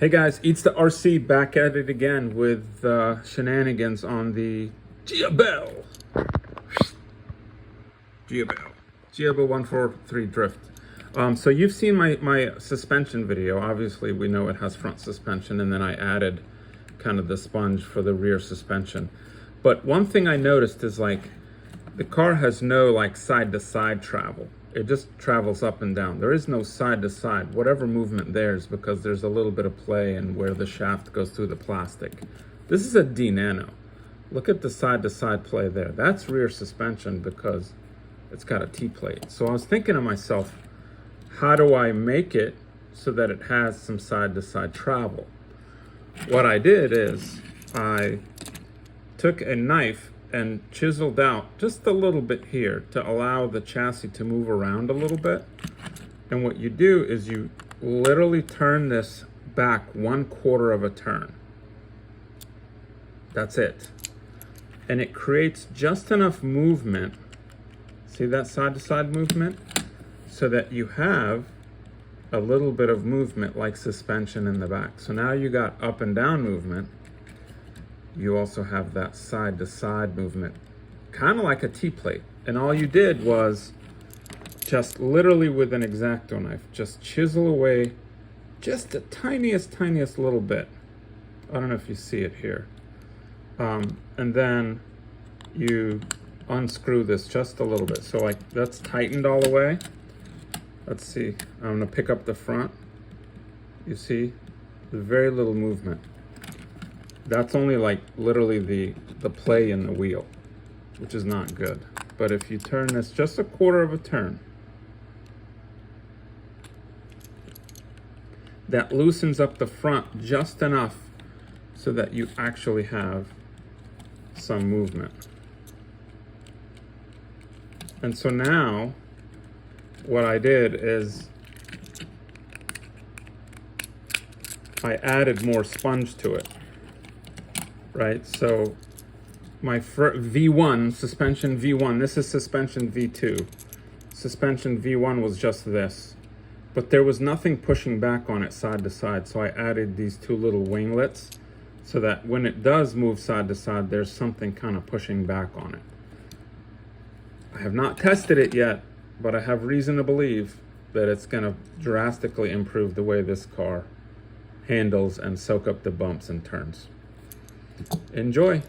Hey guys, Eats the RC back at it again with shenanigans on the Giabel 143 Drift. So you've seen my suspension video. Obviously we know it has front suspension, and then I added kind of the sponge for the rear suspension. But one thing I noticed is like the car has no like side to side travel. It just travels up and down. There is no side to side. Whatever movement there is because there's a little bit of play in where the shaft goes through the plastic. This is a D Nano. Look at the side to side play there. That's rear suspension because it's got a T-plate. So I was thinking to myself, how do I make it so that it has some side to side travel? What I did is I took a knife and chiseled out just a little bit here to allow the chassis to move around a little bit. And what you do is you literally turn this back 1/4 of a turn. That's it. And it creates just enough movement. See that side to side movement? So that you have a little bit of movement like suspension in the back. So now you got up and down movement. You also have that side to side movement, kind of like a T-plate. And all you did was just literally with an X-Acto knife, just chisel away just the tiniest little bit. I don't know if you see it here. And then you unscrew this just a little bit. So like that's tightened all the way. Let's see, I'm gonna pick up the front. You see, very little movement. That's only like literally the play in the wheel, which is not good. But if you turn this just 1/4 of a turn, that loosens up the front just enough so that you actually have some movement. And so now what I did is I added more sponge to it. Right, so my V1, suspension V1, this is suspension V2. Suspension V1 was just this, but there was nothing pushing back on it side to side, so I added these two little winglets so that when it does move side to side, there's something kind of pushing back on it. I have not tested it yet, but I have reason to believe that it's going to drastically improve the way this car handles and soak up the bumps and turns. Enjoy.